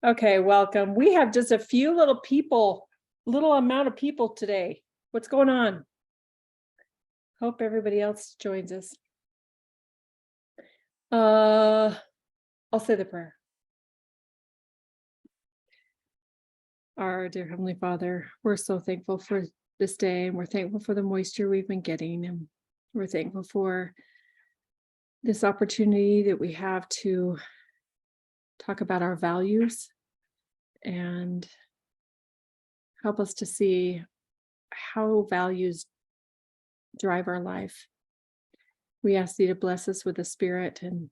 Okay, welcome. We have just a few little amount of people today. What's going on? Hope everybody else joins us. I'll say the prayer. Our dear Heavenly Father, we're so thankful for this day, and we're thankful for the moisture we've been getting, and we're thankful for this opportunity that we have to talk about our values and help us to see how values drive our life. We ask thee to bless us with the Spirit, and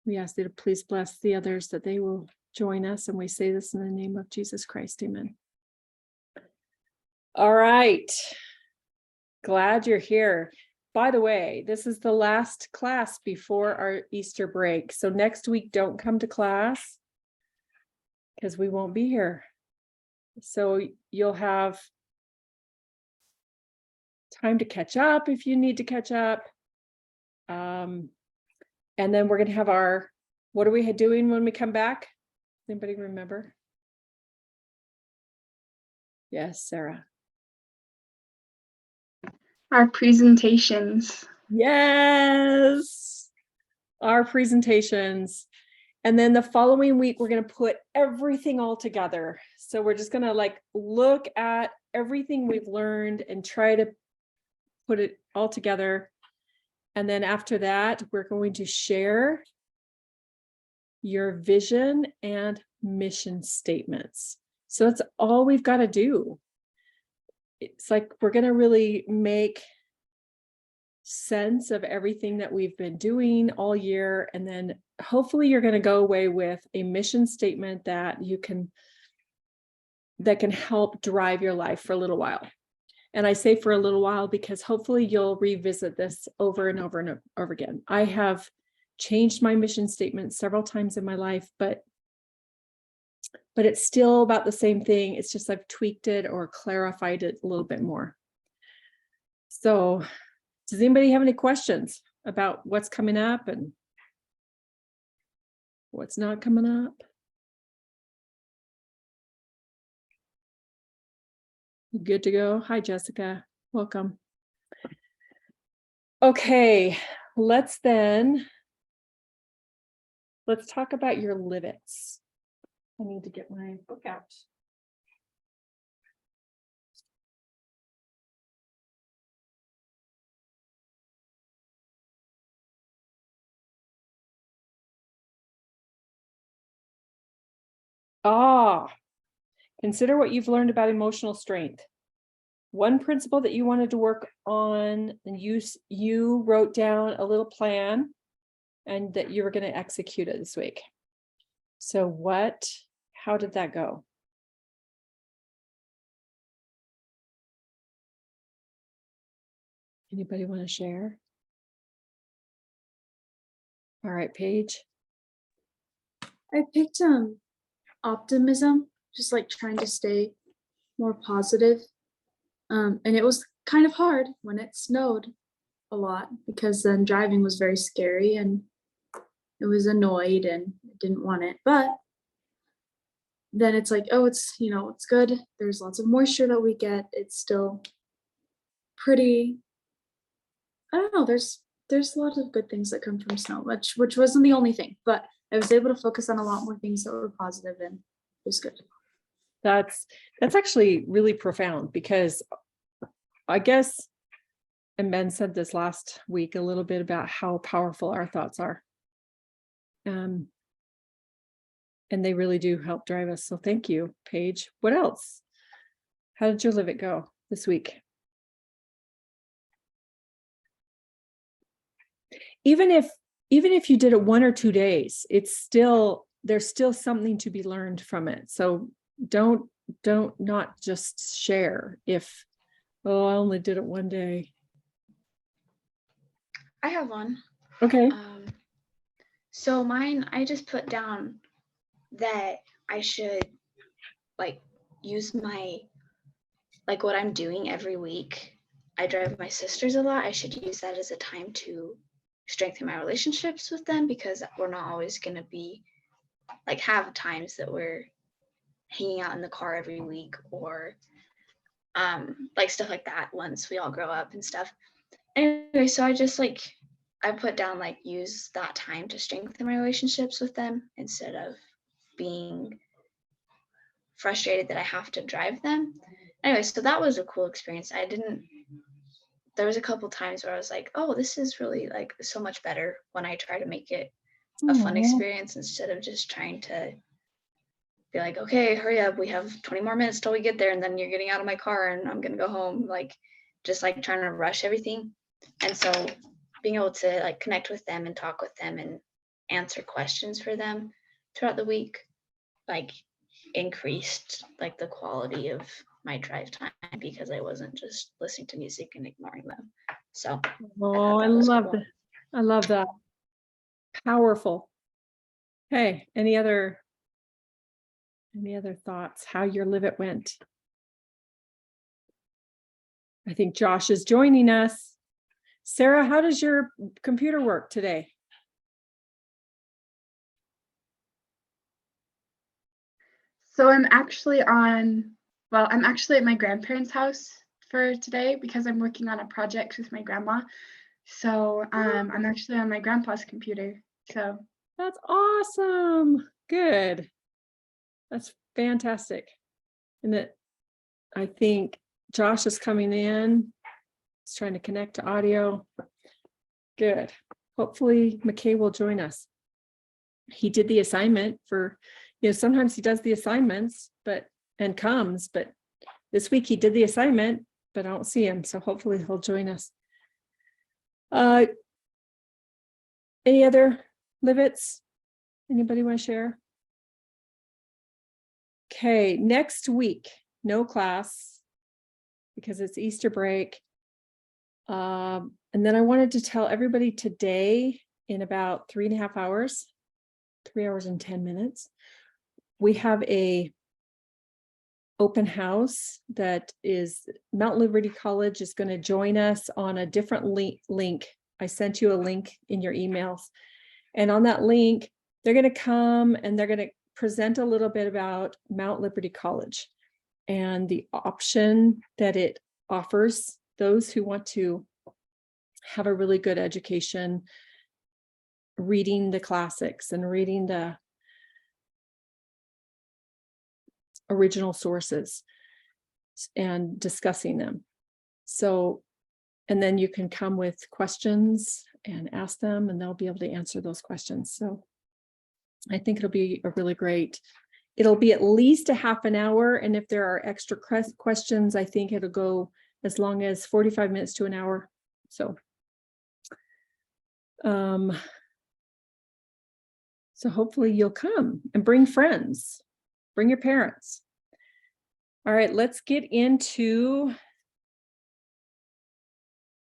we ask thee to please bless the others that they will join us. And we say this in the name of Jesus Christ. Amen. All right. Glad you're here. By the way, this is the last class before our Easter break. So next week, don't come to class because we won't be here. So you'll have time to catch up if you need to catch up. And then we're going to have what are we doing when we come back? Anybody remember? Yes, Sarah. Our presentations. Yes, our presentations. And then the following week, we're going to put everything all together. So we're just going to look at everything we've learned and try to put it all together. And then after that, we're going to share your vision and mission statements. So that's all we've got to do. It's like we're going to really make sense of everything that we've been doing all year. And then hopefully you're going to go away with a mission statement that can help drive your life for a little while. And I say for a little while because hopefully you'll revisit this over and over and over again. I have changed my mission statement several times in my life, but it's still about the same thing. It's just I've tweaked it or clarified it a little bit more. So does anybody have any questions about what's coming up and what's not coming up? Good to go. Hi, Jessica. Welcome. Okay, let's talk about your livets. I need to get my book out. Consider what you've learned about emotional strength. One principle that you wanted to work on, and you wrote down a little plan and that you were going to execute it this week. So how did that go? Anybody want to share? All right, Paige. I picked optimism, just trying to stay more positive. And it was kind of hard when it snowed a lot because then driving was very scary and it was annoyed and didn't want it. But then it's it's good. There's lots of moisture that we get. It's still pretty, I don't know, there's a lot of good things that come from snow, which wasn't the only thing, but I was able to focus on a lot more things that were positive and it was good. That's actually really profound because I guess, and Ben said this last week a little bit about how powerful our thoughts are. And they really do help drive us. So thank you, Paige. What else? How did your live it go this week? Even if you did it 1 or 2 days, there's still something to be learned from it. So don't not just share if, I only did it 1 day. I have one. Okay. So mine, I just put down that I should use my, what I'm doing every week. I drive my sisters a lot. I should use that as a time to strengthen my relationships with them because we're not always going to be have times that we're hanging out in the car every week, or like stuff like that once we all grow up and stuff. Anyway, so I just like, I put down like use that time to strengthen my relationships with them instead of being frustrated that I have to drive them. Anyway, so that was a cool experience. There was a couple times where I was like, oh, this is really like so much better when I try to make it a fun Aw. experience instead of just trying to be like, okay, hurry up, we have 20 more minutes till we get there, and then you're getting out of my car and I'm gonna go home, like just like trying to rush everything. And so being able to like connect with them and talk with them and answer questions for them throughout the week, like increased like the quality of my drive time because I wasn't just listening to music and ignoring them. So Oh, I that was love cool. that. I love that. Powerful. Hey, any other thoughts how your live it went? I think Josh is joining us. Sarah, how does your computer work today? So I'm actually at my grandparents' house for today because I'm working on a project with my grandma. So I'm actually on my grandpa's computer. So That's awesome. Good. That's fantastic. And that I think Josh is coming in. He's trying to connect to audio. Good. Hopefully McKay will join us. He did the assignment for, sometimes he does the assignments, and comes, but this week he did the assignment, but I don't see him. So hopefully he'll join us. Any other livets? Anybody want to share? Okay, next week, no class because it's Easter break. And then I wanted to tell everybody today in about 3.5 hours, 3 hours and 10 minutes, we have a open house that is Mount Liberty College is going to join us on a different link. I sent you a link in your emails. And on that link, they're going to come and they're going to present a little bit about Mount Liberty College and the option that it offers those who want to have a really good education, reading the classics and reading the original sources and discussing them. So, and then you can come with questions and ask them and they'll be able to answer those questions. So I think it'll be a really great, it'll be at least a half an hour. And if there are extra questions, I think it'll go as long as 45 minutes to an hour. So, so hopefully you'll come and bring friends, bring your parents. All right, let's get into,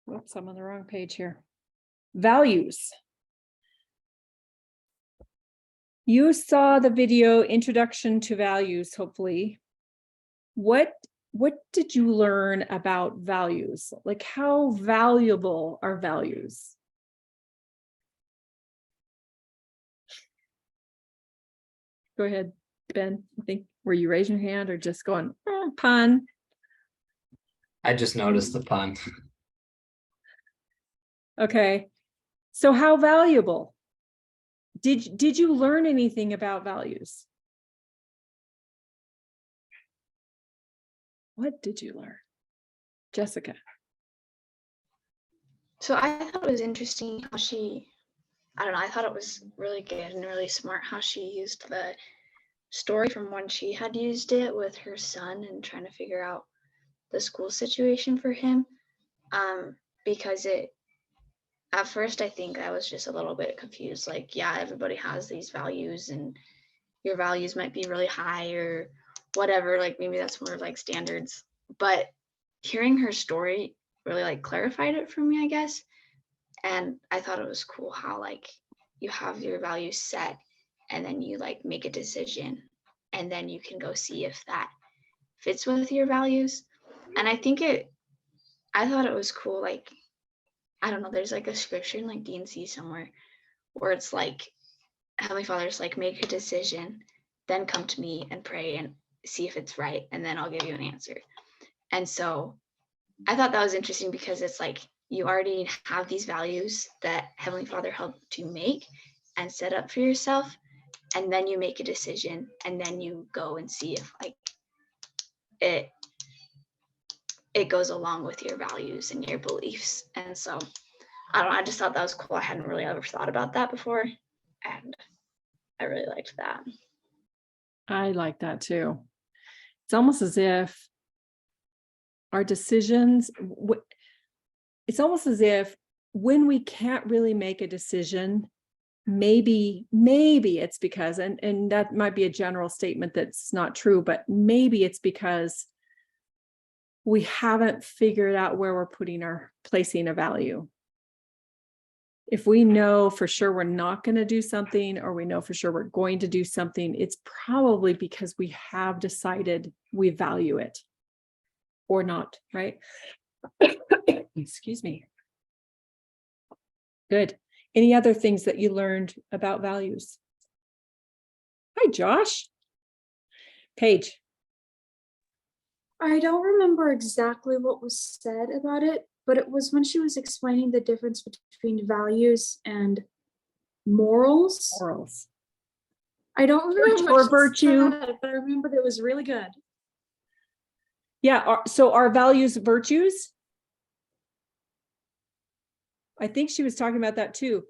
whoops, I'm on the wrong page here. Values. You saw the video Introduction to Values, hopefully. What did you learn about values? Like, how valuable are values? Go ahead, Ben. I think, were you raising your hand or just going, pun? I just noticed the pun. Okay. So how valuable? Did you learn anything about values? What did you learn? Jessica. So I thought it was interesting how I thought it was really good and really smart how she used the story from when she had used it with her son and trying to figure out the school situation for him. Because at first I think I was just a little bit confused. Like, yeah, everybody has these values and your values might be really high or whatever. Like maybe that's more like standards. But hearing her story really like clarified it for me, I guess. And I thought it was cool how like you have your values set and then you like make a decision and then you can go see if that fits with your values. And I thought it was cool. Like, I don't know, there's like a scripture in like D&C somewhere where it's like, Heavenly Father's like, make a decision, then come to me and pray. And see if it's right, and then I'll give you an answer. And so I thought that was interesting because it's like you already have these values that Heavenly Father helped you make and set up for yourself. And then you make a decision, and then you go and see if like it goes along with your values and your beliefs. And so I don't know, I just thought that was cool. I hadn't really ever thought about that before, and I really liked that. I like that too. It's almost as if our decisions, it's almost as if when we can't really make a decision, maybe it's because, and that might be a general statement that's not true, but maybe it's because we haven't figured out where we're placing a value. If we know for sure we're not going to do something, or we know for sure we're going to do something, it's probably because we have decided we value it or not, right? Excuse me. Good. Any other things that you learned about values? Hi, Josh. Paige. I don't remember exactly what was said about it, but it was when she was explaining the difference between values and morals. Morals. I don't remember Or what she virtue. said, but I remember that it was really good. Yeah. So are values virtues? I think she was talking about that too.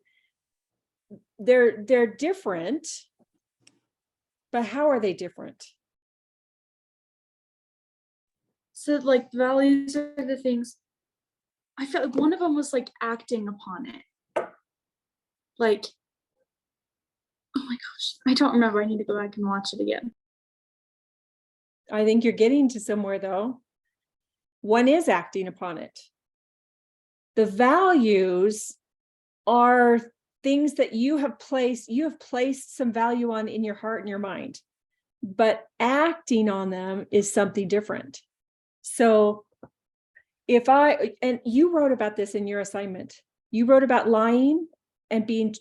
They're different, but how are they different? So like values are the things. I felt like one of them was like acting upon it. Like, oh my gosh, I don't remember. I need to go back and watch it again. I think you're getting to somewhere though. One is acting upon it. The values are things that you have placed some value on in your heart and your mind, but acting on them is something different. So and you wrote about this in your assignment, you wrote about lying and being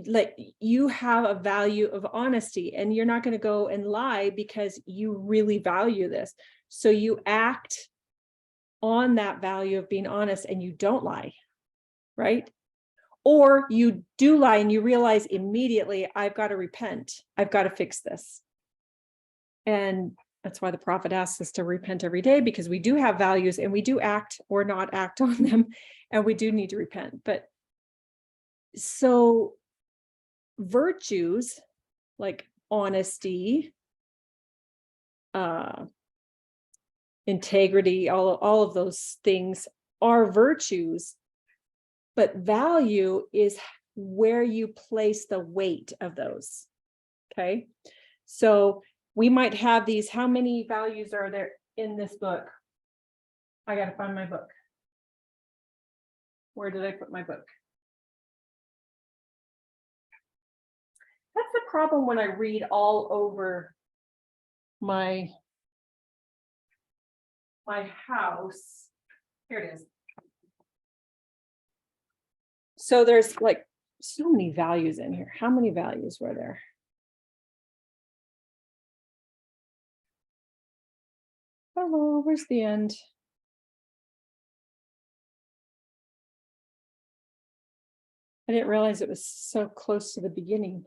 like, you have a value of honesty, and you're not going to go and lie because you really value this. So you act on that value of being honest, and you don't lie, right? Or you do lie and you realize immediately, I've got to repent. I've got to fix this. And that's why the prophet asks us to repent every day, because we do have values and we do act or not act on them, and we do need to repent. But so virtues like honesty, integrity, all of those things are virtues, but value is where you place the weight of those. Okay. So we might have these, how many values are there in this book? I got to find my book. Where did I put my book? That's the problem when I read all over my house. Here it is. So there's like so many values in here. How many values were there? Hello, where's the end? I didn't realize it was so close to the beginning.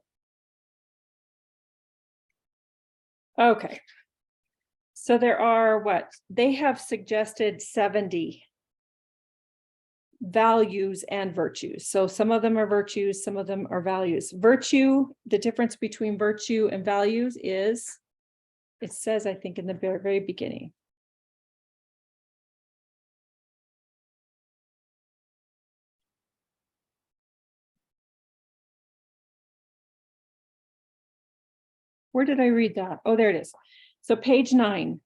Okay. So there are what? They have suggested 70 values and virtues. So some of them are virtues, some of them are values. Virtue, the difference between virtue and values is, it says, I think in the very, very beginning. Where did I read that? Oh, there it is. So page 9.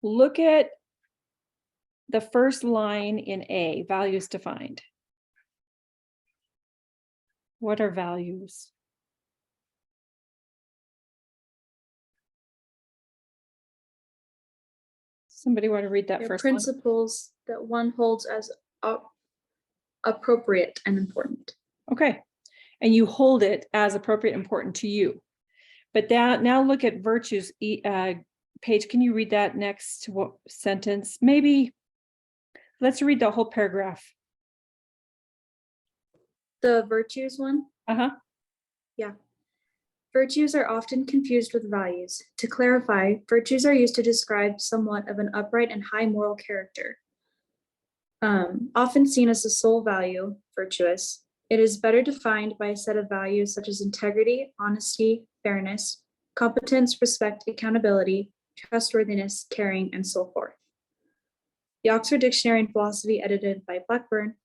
Look at the first line in A, values defined. What are values? Somebody want to read that They're first one? principles that one holds as appropriate and important. Okay. and you hold it as appropriate, important to you. But that, now look at virtues. Paige, can you read that next sentence? Maybe let's read the whole paragraph. The virtues one. Yeah. Virtues are often confused with values. To clarify, virtues are used to describe somewhat of an upright and high moral character. Often seen as the sole value, virtuous, it is better defined by a set of values such as integrity, honesty, fairness, competence, respect, accountability, trustworthiness, caring, and so forth. The Oxford Dictionary in Philosophy, edited by Blackburn,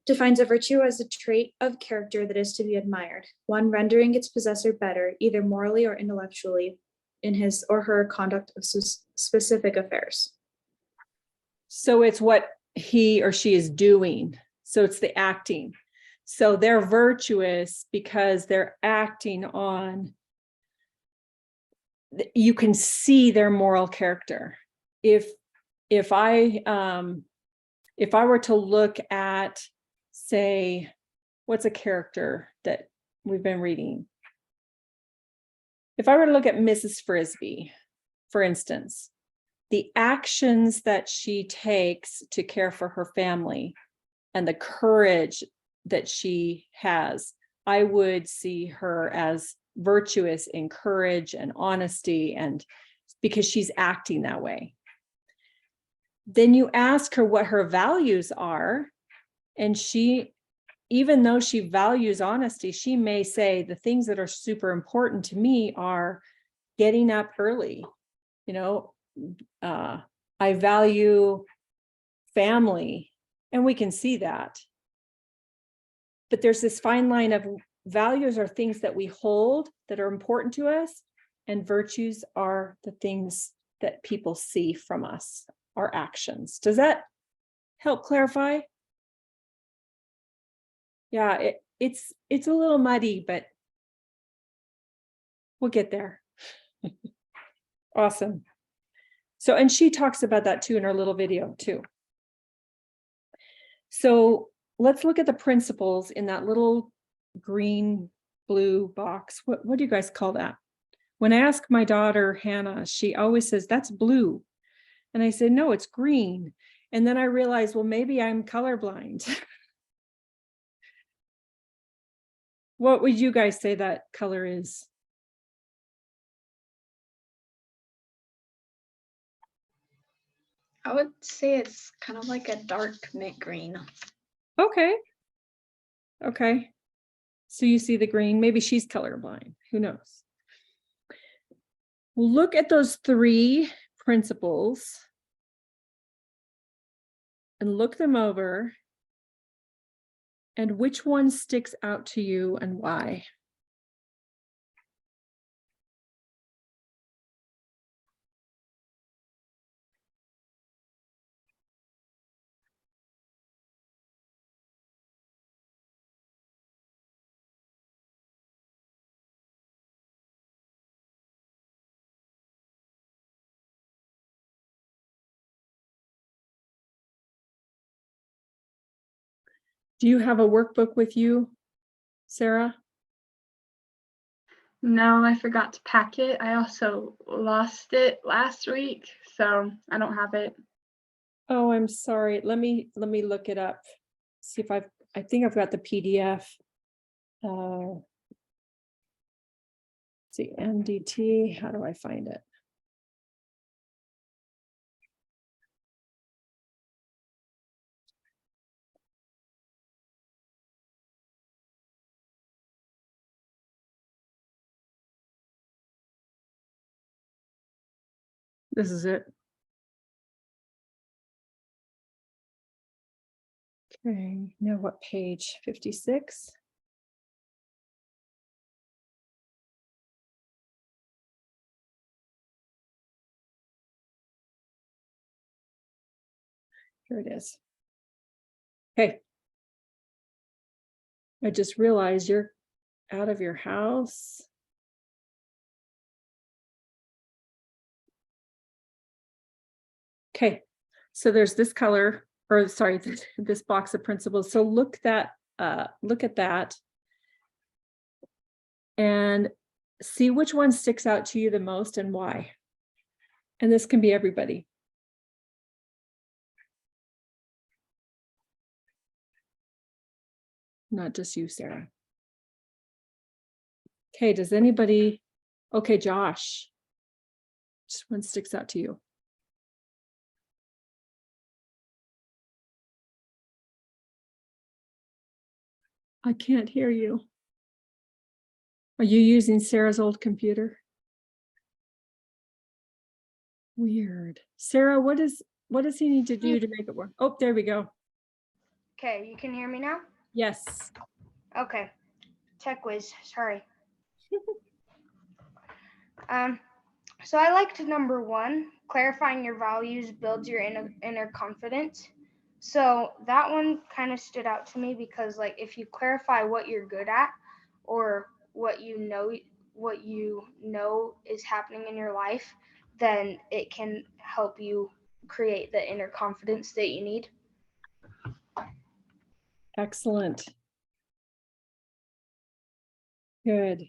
defines a virtue as a trait of character that is to be admired, one rendering its possessor better, either morally or intellectually, in his or her conduct of specific affairs. So it's what he or she is doing. So it's the acting. So they're virtuous because they're acting on, you can see their moral character. If I were to look at, say, what's a character that we've been reading? If I were to look at Mrs. Frisbee, for instance, the actions that she takes to care for her family and the courage that she has, I would see her as virtuous in courage and honesty, and because she's acting that way. Then you ask her what her values are, and she, even though she values honesty, she may say the things that are super important to me are getting up early. I value family, and we can see that. But there's this fine line of values are things that we hold that are important to us, and virtues are the things that people see from us, our actions. Does that help clarify? Yeah, it's a little muddy, but we'll get there. Awesome. So, and she talks about that too in her little video too. So let's look at the principles in that little green blue box. What do you guys call that? When I ask my daughter Hannah, she always says that's blue, and I said no, it's green. And then I realized, well, maybe I'm colorblind. What would you guys say that color is? I would say it's kind of like a dark mint green. Okay. So you see the green, maybe she's colorblind, who knows? Look at those three principles and look them over, and which one sticks out to you and why? Do you have a workbook with you, Sarah? No, I forgot to pack it. I also lost it last week, so I don't have it. Oh, I'm sorry. Let me look it up. See if I think I've got the PDF. See, MDT, how do I find it? This is it. Okay, now what page? 56? Here it is. Okay. I just realized you're out of your house. Okay, so there's this color, or sorry, this box of principles. So look at that. and see which one sticks out to you the most and why. And this can be everybody. Not just you, Sarah. Okay, does anybody, okay, Josh, which one sticks out to you? I can't hear you. Are you using Sarah's old computer? Weird. Sarah, what does he need to do to make it work? Oh, there we go. Okay, you can hear me now? Yes. Okay. Tech whiz, sorry. So I liked number 1, clarifying your values builds your inner confidence. So that one kind of stood out to me because like if you clarify what you're good at or what you know is happening in your life, then it can help you create the inner confidence that you need. Excellent. Good.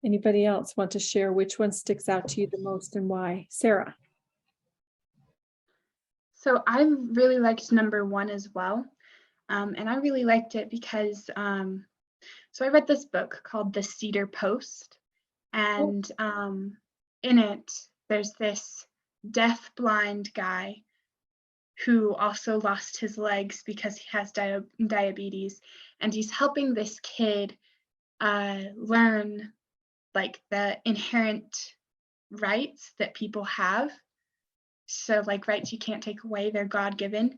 Anybody else want to share which one sticks out to you the most and why? Sarah. So I really liked number 1 as well. And I really liked it because, so I read this book called The Cedar Post. And in it, there's this deaf-blind guy who also lost his legs because he has diabetes. And he's helping this kid learn like the inherent rights that people have. So like rights you can't take away, they're God-given.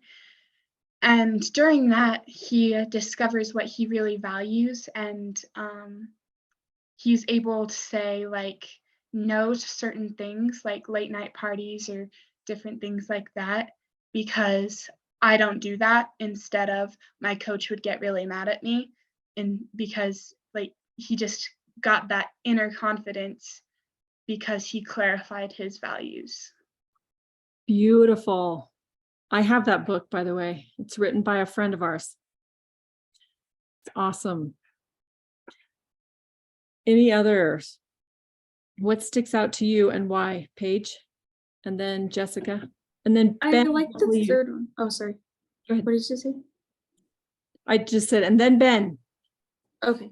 And during that, he discovers what he really values, and he's able to say like no to certain things like late night parties or different things like that, because I don't do that, instead of my coach would get really mad at me. And because like he just got that inner confidence because he clarified his values. Beautiful. I have that book, by the way. It's written by a friend of ours. It's awesome. Any others? What sticks out to you and why? Paige, and then Jessica, and then I Ben. like the third one. Oh, sorry. Go ahead. What did you say? I just said, and then Ben. Okay.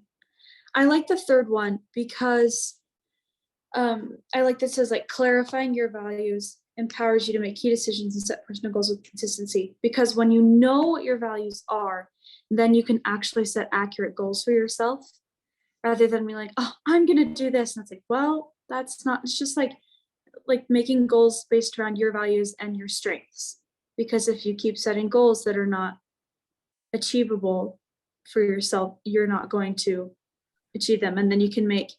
I like the third one because I like that it says like clarifying your values empowers you to make key decisions and set personal goals with consistency. Because when you know what your values are, then you can actually set accurate goals for yourself rather than be like, oh, I'm going to do this. And it's like, well, that's not, it's just like making goals based around your values and your strengths. Because if you keep setting goals that are not achievable for yourself, you're not going to achieve them. And then you can make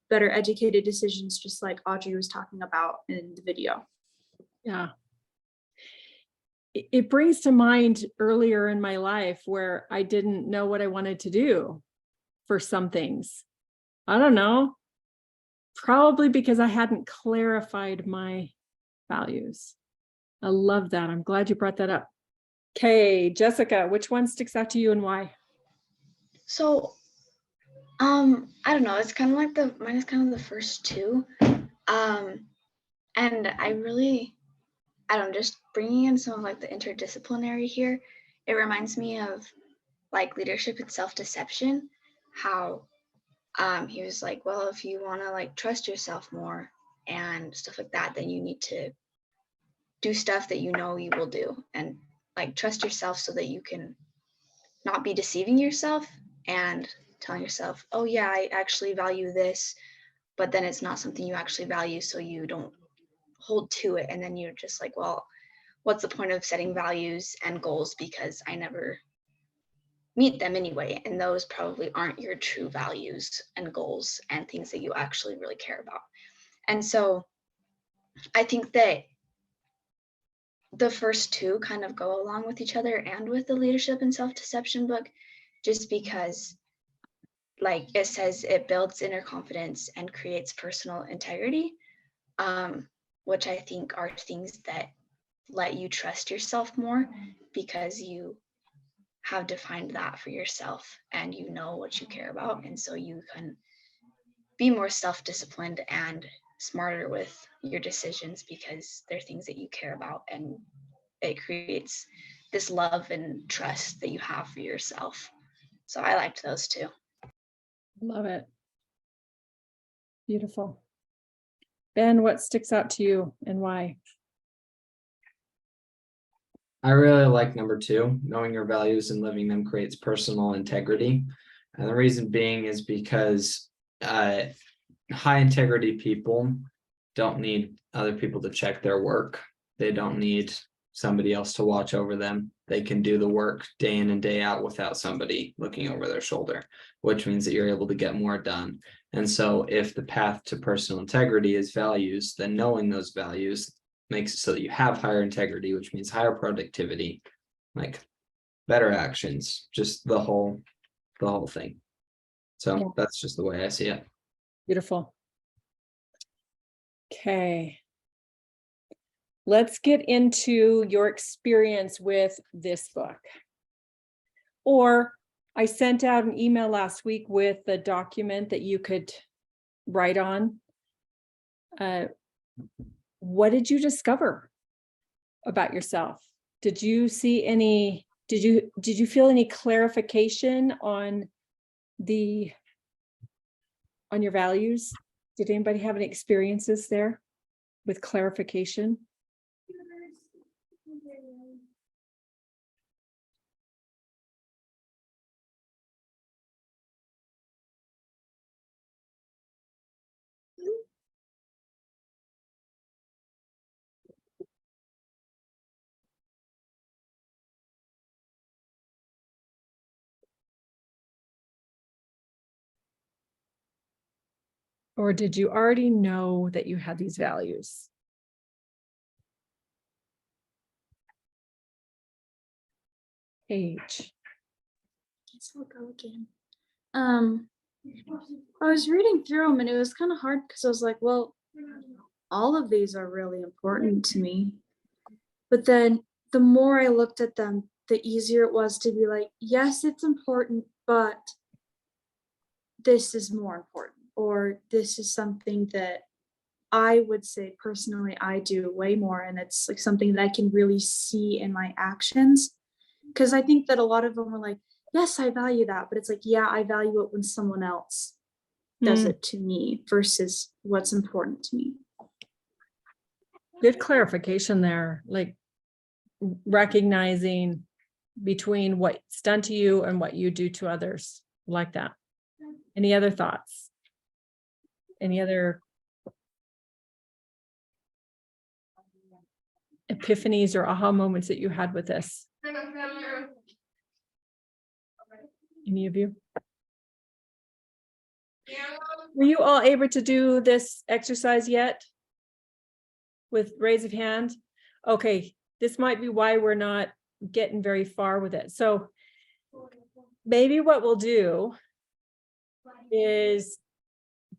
better educated decisions, just like Audrey was talking about in the video. Yeah. It brings to mind earlier in my life where I didn't know what I wanted to do for some things. I don't know. Probably because I hadn't clarified my values. I love that. I'm glad you brought that up. Okay, Jessica, which one sticks out to you and why? So, I don't know. It's kind of like mine is kind of the first 2. And I don't know, just bringing in some of like the interdisciplinary here. It reminds me of like leadership and self-deception, how he was like, well, if you want to like trust yourself more and stuff like that, then you need to do stuff that you know you will do, and like trust yourself so that you can not be deceiving yourself and telling yourself, oh yeah, I actually value this, but then it's not something you actually value, so you don't hold to it, and then you're just like, well, what's the point of setting values and goals because I never meet them anyway, and those probably aren't your true values and goals and things that you actually really care about. And so I think that the first 2 kind of go along with each other and with the leadership and self-deception book, just because like it says it builds inner confidence and creates personal integrity, which I think are things that let you trust yourself more because you have defined that for yourself and you know what you care about, and so you can be more self-disciplined and smarter with your decisions because they're things that you care about, and it creates this love and trust that you have for yourself. So I liked those two. Love it. Beautiful. Ben, what sticks out to you and why? I really like number 2, knowing your values and living them creates personal integrity. And the reason being is because high integrity people don't need other people to check their work. They don't need somebody else to watch over them. They can do the work day in and day out without somebody looking over their shoulder, which means that you're able to get more done. And so if the path to personal integrity is values, then knowing those values makes it so that you have higher integrity, which means higher productivity, like better actions, just the whole thing. So Yeah. that's just the way I see it. Beautiful. Okay. Let's get into your experience with this book. Or I sent out an email last week with the document that you could write on. What did you discover about yourself? Did you see any, did you feel any clarification on your values? Did anybody have any experiences there with clarification? Or did you already know that you had these values? Paige. Guess I'll go again. I was reading through them and it was kind of hard because I was like, well, all of these are really important to me. But then the more I looked at them, the easier it was to be like, yes, it's important, but this is more important, or this is something that I would say personally I do way more, and it's like something that I can really see in my actions. Because I think that a lot of them are like, yes, I value that, but it's like, yeah, I value it when someone else does it to me versus what's important to me. Good clarification there, like recognizing between what's done to you and what you do to others, like that. Any other thoughts? Any other epiphanies or aha moments that you had with this? Any of you? Were you all able to do this exercise yet? With raise of hand? Okay, this might be why we're not getting very far with it. So maybe what we'll do is,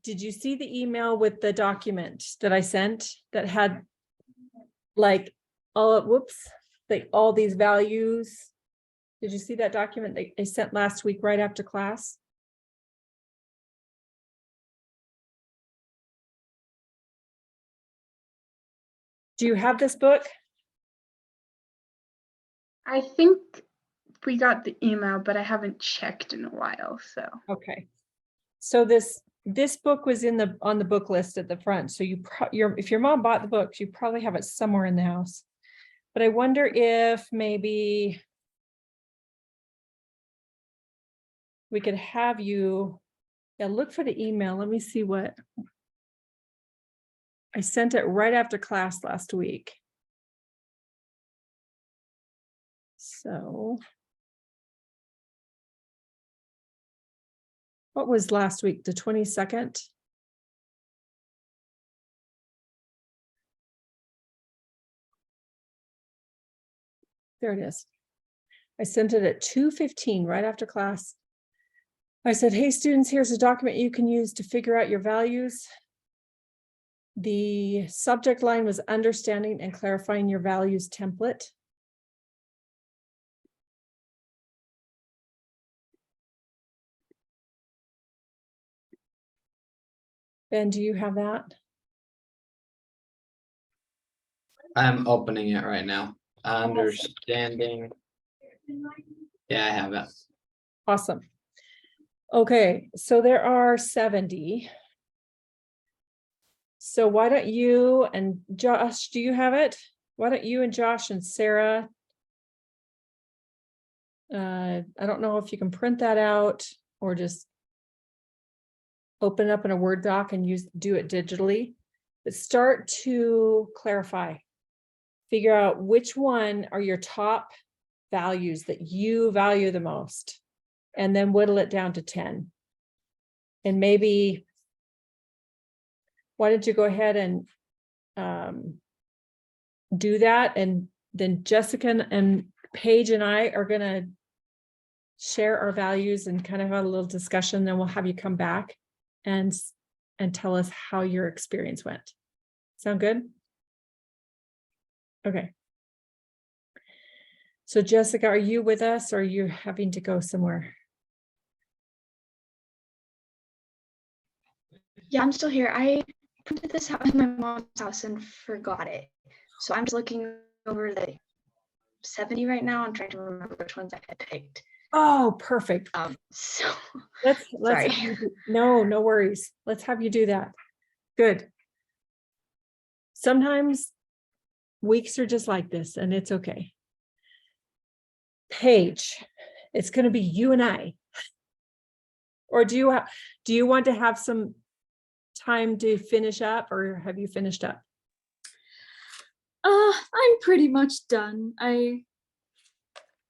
did you see the email with the document that I sent that had like all these values? Did you see that document that I sent last week right after class? Do you have this book? I think we got the email, but I haven't checked in a while. So Okay. So this book was on the book list at the front. So if your mom bought the books, you probably have it somewhere in the house. But I wonder if maybe we could have you look for the email. Let me see what I sent it right after class last week. So what was last week? The 22nd? There it is. I sent it at 2:15 right after class. I said, hey, students, here's a document you can use to figure out your values. The subject line was understanding and clarifying your values template. Ben, do you have that? I'm opening it right now. Understanding. Yeah, I have it. Awesome. Okay, so there are 70. So why don't you and Josh, do you have it? Why don't you and Josh and Sarah? I don't know if you can print that out or just open up in a Word doc and do it digitally, but start to clarify. Figure out which one are your top values that you value the most, and then whittle it down to 10. And maybe, why don't you go ahead and do that? And then Jessica and Paige and I are going to share our values and kind of have a little discussion. Then we'll have you come back and tell us how your experience went. Sound good? Okay. So Jessica, are you with us or are you having to go somewhere? Yeah, I'm still here. I printed this out at my mom's house and forgot it. So I'm just looking over the 70 right now. I'm trying to remember which ones I had picked. Oh, perfect. So Let's sorry. have you no worries. Let's have you do that. Good. Sometimes weeks are just like this and it's okay. Paige, it's going to be you and I. Or do you want to have some time to finish up, or have you finished up? I'm pretty much done.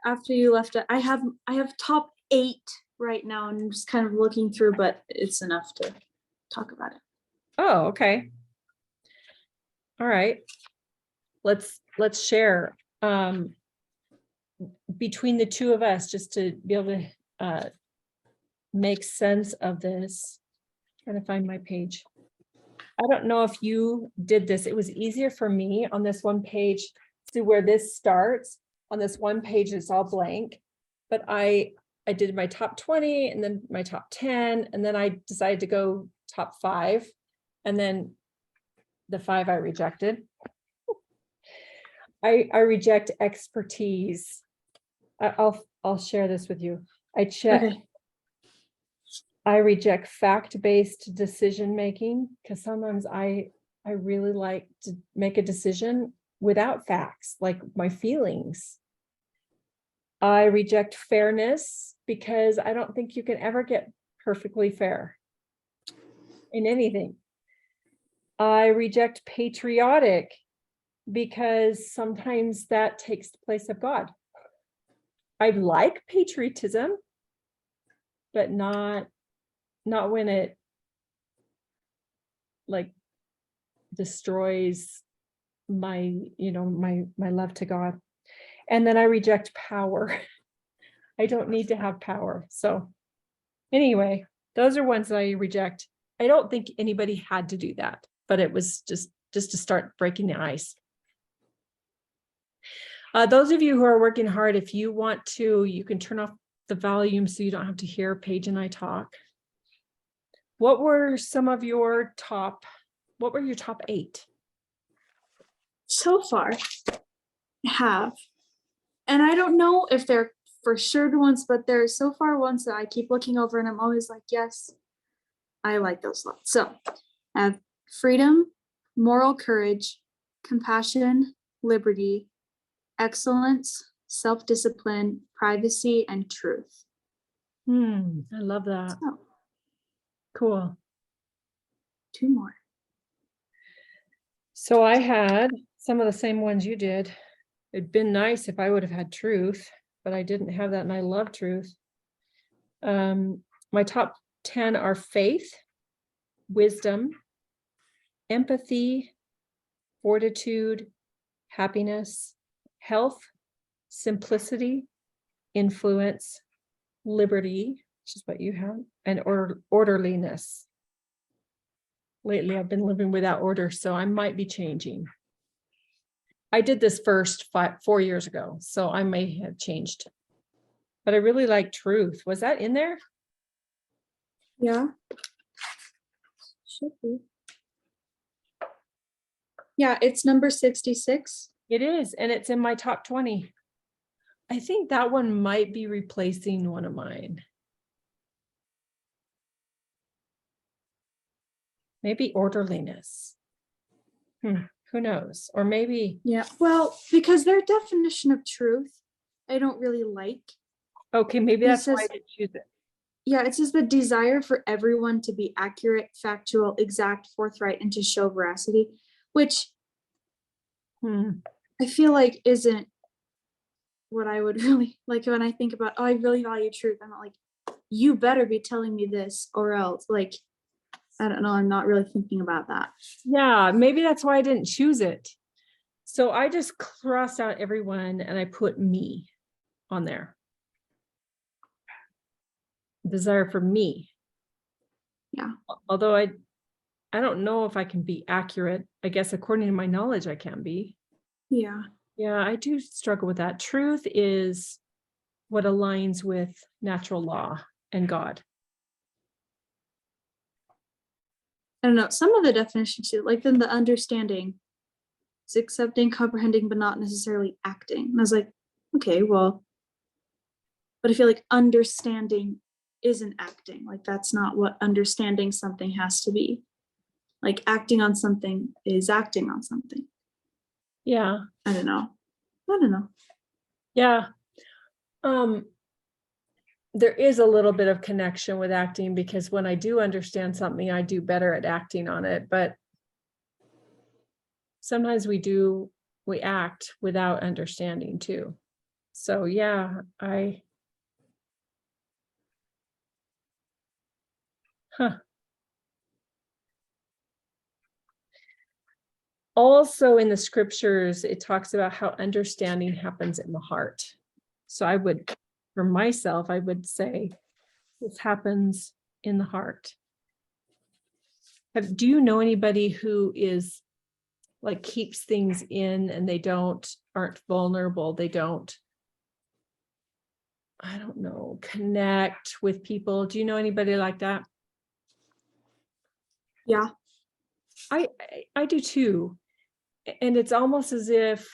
After you left, I have top 8 right now, and I'm just kind of looking through, but it's enough to talk about it. Oh, okay. All right. Let's share between the two of us, just to be able to make sense of this. Trying to find my page. I don't know if you did this. It was easier for me on this one page to where this starts. On this one page, it's all blank, but I did my top 20 and then my top 10, and then I decided to go top 5, and then the 5 I rejected. I reject expertise. I'll share this with you. Okay. I reject fact-based decision-making, because sometimes I really like to make a decision without facts, like my feelings. I reject fairness because I don't think you can ever get perfectly fair in anything. I reject patriotic because sometimes that takes the place of God. I like patriotism, but not when it like destroys my love to God. And then I reject power. I don't need to have power. So anyway, those are ones that I reject. I don't think anybody had to do that, but it was just to start breaking the ice. Those of you who are working hard, if you want to, you can turn off the volume so you don't have to hear Paige and I talk. What were your top 8? So far, I have, and I don't know if they're for sure the ones, but there are so far ones that I keep looking over and I'm always like, yes, I like those lots. So I have freedom, moral courage, compassion, liberty, excellence, self-discipline, privacy, and truth. I love that. So, Cool. 2 more. So I had some of the same ones you did. It'd been nice if I would have had truth, but I didn't have that, and I love truth. My top 10 are faith, wisdom, empathy, fortitude, happiness, health, simplicity, influence, liberty, which is what you have, and orderliness. Lately, I've been living without order, so I might be changing. I did this first 4 years ago, so I may have changed. But I really like truth. Was that in there? Yeah. Should be. Yeah, it's number 66. It is, and it's in my top 20. I think that one might be replacing one of mine. Maybe orderliness. Who knows? Or maybe, Yeah, well, because their definition of truth, I don't really like. okay, maybe It that's why I says- didn't choose it. Yeah, it says the desire for everyone to be accurate, factual, exact, forthright, and to show veracity, which I feel like isn't what I would really like when I think about, oh, I really value truth. I'm not like, you better be telling me this or else. Like, I don't know. I'm not really thinking about that. Yeah, maybe that's why I didn't choose it. So I just crossed out everyone and I put me on there. Desire for me. Yeah. Although I don't know if I can be accurate. I guess according to my knowledge, I can be. Yeah. Yeah, I do struggle with that. Truth is what aligns with natural law and God. I don't know. Some of the definitions too, like then the understanding is accepting, comprehending, but not necessarily acting. And I was like, okay, well, but I feel like understanding isn't acting. Like that's not what understanding something has to be. Like acting on something is acting on something. Yeah. I don't know. I don't know. Yeah. There is a little bit of connection with acting because when I do understand something, I do better at acting on it. But sometimes we act without understanding too. So yeah, Also in the scriptures, it talks about how understanding happens in the heart. So for myself, I would say this happens in the heart. Do you know anybody who is like keeps things in and they aren't vulnerable? They don't, I don't know, connect with people. Do you know anybody like that? Yeah. I do too. And it's almost as if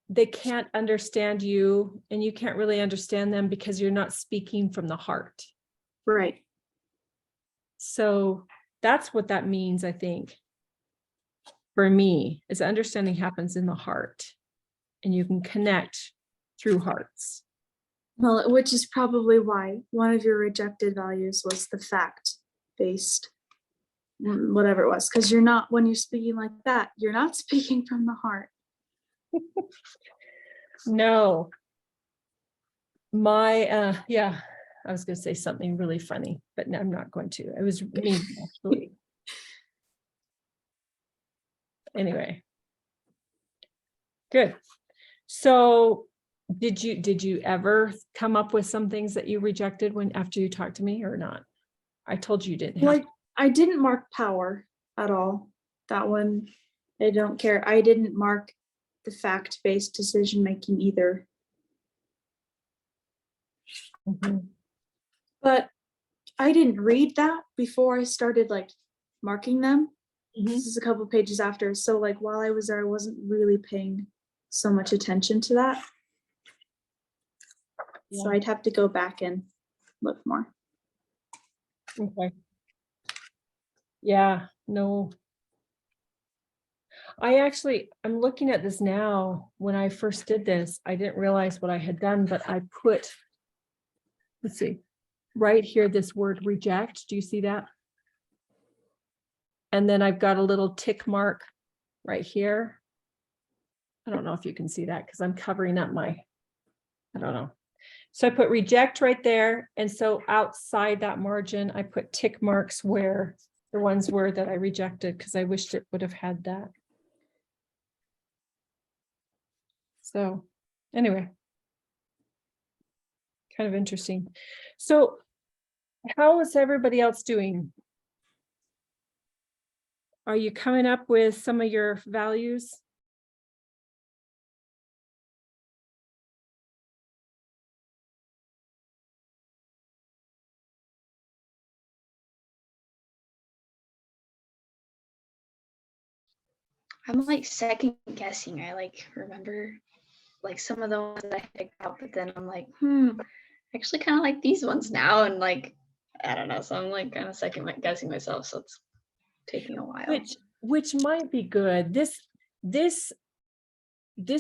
they can't understand you and you can't really understand them because you're not speaking from the heart. Right. So that's what that means, I think. For me, is understanding happens in the heart and you can connect through hearts. Well, which is probably why one of your rejected values was the fact-based, whatever it was, because when you're speaking like that, you're not speaking from the heart. No. Yeah, I was going to say something really funny, but no, I'm not going to. It was me, actually. Anyway. Good. So did you ever come up with some things that you rejected after you talked to me or not? I told you didn't have. Like, I didn't mark power at all. That one, I don't care. I didn't mark the fact-based decision-making either. But I didn't read that before I started like marking them. This is a couple pages after. So like while I was there, I wasn't really paying so much attention to that. Yeah. So I'd have to go back and look more. Okay. Yeah, no. I'm looking at this now. When I first did this, I didn't realize what I had done, but I put, let's see, right here, this word reject. Do you see that? And then I've got a little tick mark right here. I don't know if you can see that because I'm covering up I don't know. So I put reject right there. And so outside that margin, I put tick marks where the ones were that I rejected because I wished it would have had that. So anyway, kind of interesting. So how is everybody else doing? Are you coming up with some of your values? I'm like second guessing. I like remember like some of the ones that I picked out, but then I'm like, I actually kind of like these ones now, and like I don't know. So I'm like kind of second guessing myself. So it's taking a while. Which might be good. This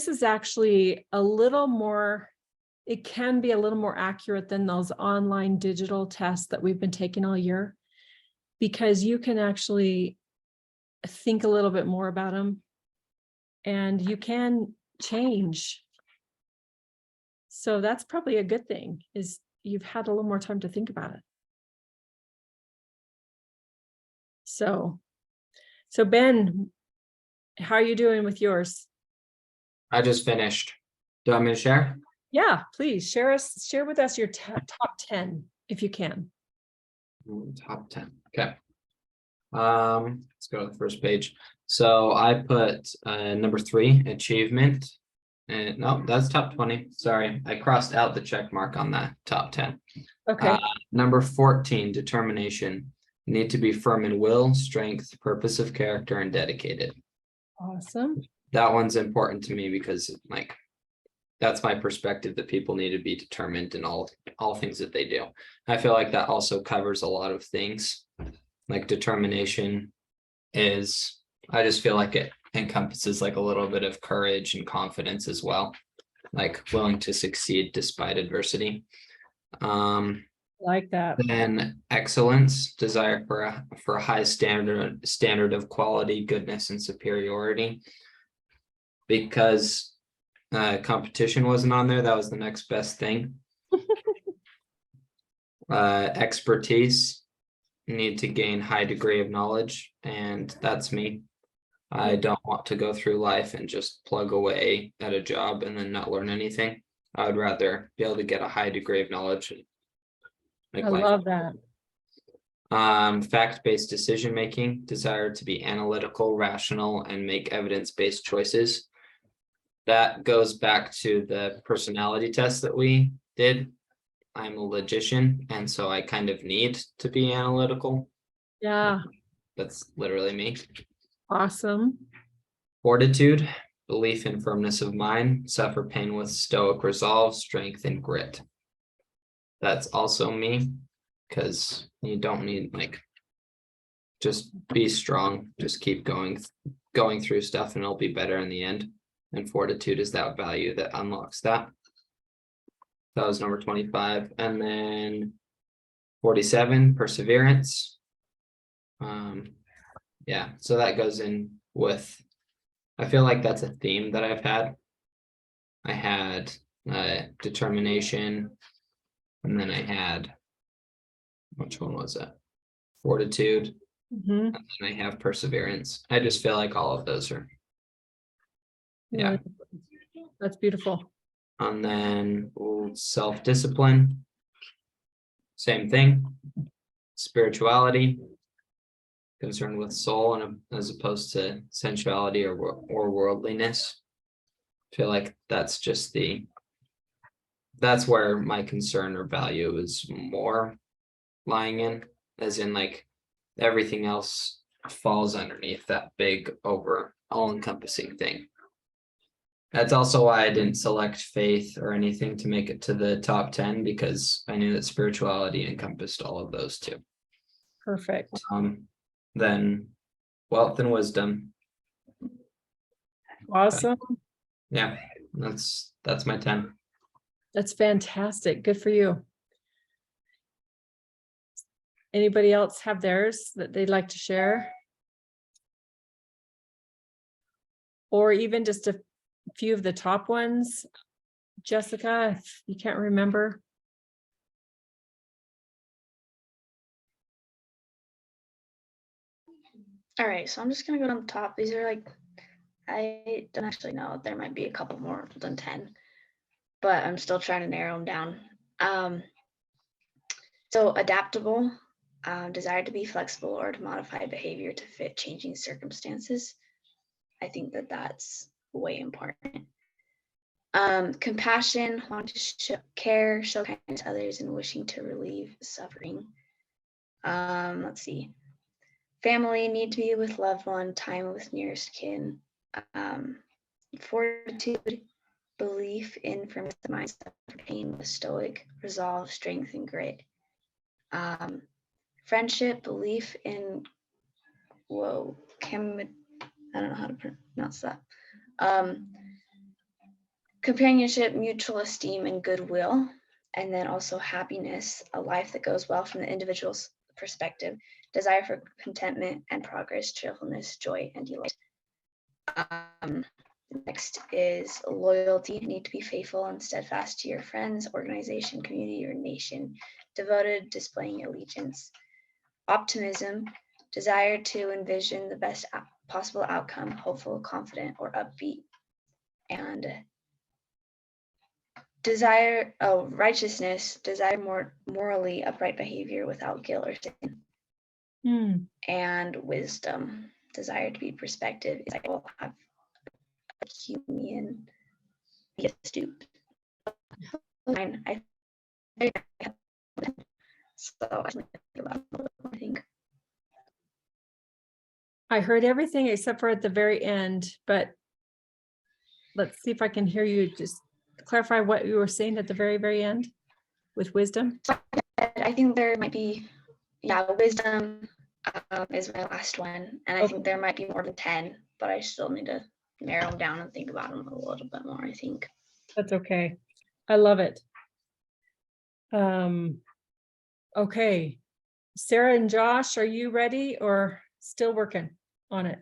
is actually a little more, it can be a little more accurate than those online digital tests that we've been taking all year, because you can actually think a little bit more about them and you can change. So that's probably a good thing, is you've had a little more time to think about it. So Ben, how are you doing with yours? I just finished. Do you want me to share? Yeah, please share with us your top 10 if you can. Top 10. Okay. Let's go to the first page. So I put number 3, achievement. And no, that's top 20. Sorry, I crossed out the check mark on that top 10. Okay. Number 14, determination. Need to be firm in will, strength, purpose of character, and dedicated. Awesome. That one's important to me because like that's my perspective, that people need to be determined in all things that they do. I feel like that also covers a lot of things. Like determination is, I just feel like it encompasses like a little bit of courage and confidence as well, like willing to succeed despite adversity. Like that. Then excellence, desire for a high standard of quality, goodness, and superiority. Because competition wasn't on there, that was the next best thing. Expertise, need to gain high degree of knowledge, and that's me. I don't want to go through life and just plug away at a job and then not learn anything. I would rather be able to get a high degree of knowledge and make I life. love that. Fact-based decision making, desire to be analytical, rational, and make evidence-based choices. That goes back to the personality test that we did. I'm a logician, and so I kind of need to be analytical. Yeah. That's literally me. Awesome. Fortitude, belief and firmness of mind, suffer pain with stoic resolve, strength, and grit. That's also me, because you don't need like, just be strong, just keep going through stuff and it'll be better in the end. And fortitude is that value that unlocks that. That was number 25. And then 47, perseverance. Yeah, so that goes in with, I feel like that's a theme that I've had. I had determination, and then I had, which one was it? Fortitude, Mhm. and then I have perseverance. I just feel like all of those are, yeah. That's beautiful. And then self-discipline, same thing. Spirituality, concerned with soul and as opposed to sensuality or worldliness. I feel like that's just that's where my concern or value is more lying in, as in like everything else falls underneath that big over all-encompassing thing. That's also why I didn't select faith or anything to make it to the top 10, because I knew that spirituality encompassed all of those too. Perfect. Then wealth and wisdom. Awesome. Yeah, that's my 10. That's fantastic. Good for you. Anybody else have theirs that they'd like to share? Or even just a few of the top ones? Jessica, if you can't remember. All right, so I'm just gonna go down the top. These are like, I don't actually know. There might be a couple more than 10, but I'm still trying to narrow them down. So adaptable, desire to be flexible or to modify behavior to fit changing circumstances. I think that that's way important. Compassion, wanting to show kindness to others and wishing to relieve suffering. Let's see. Family, need to be with loved one, time with nearest kin, Fortitude, belief in firmness of mind, pain with stoic resolve, strength, and grit. Friendship, belief in I don't know how to pronounce that. Companionship, mutual esteem, and goodwill. And then also happiness, a life that goes well from the individual's perspective, desire for contentment and progress, cheerfulness, joy, and delight. Next is loyalty, need to be faithful and steadfast to your friends, organization, community, or nation, devoted, displaying allegiance. Optimism, desire to envision the best possible outcome, hopeful, confident, or upbeat. And righteousness, desire more morally upright behavior without guilt or sin. And wisdom, desire to be perspective, is I will have a human be astute. I think. I heard everything except for at the very end, but let's see if I can hear you just clarify what you were saying at the very, very end with wisdom. I think there might be, wisdom is my last one. And I think there might be more than 10, but I still need to narrow them down and think about them a little bit more, I think. That's okay. I love it. Okay. Sarah and Josh, are you ready or still working on it?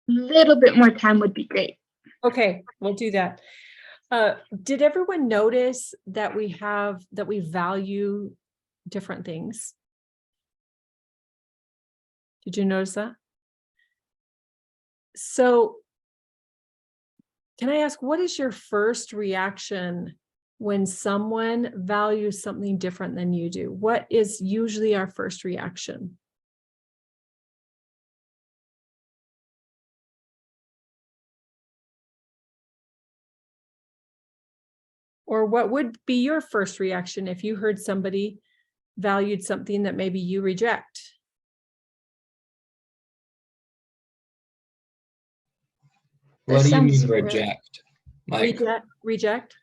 Little bit more time would be great. Okay, we'll do that. Did everyone notice that we value different things? Did you notice that? So can I ask, what is your first reaction when someone values something different than you do? What is usually our first reaction? Or what would be your first reaction if you heard somebody valued something that maybe you reject? What do you mean reject? Reject?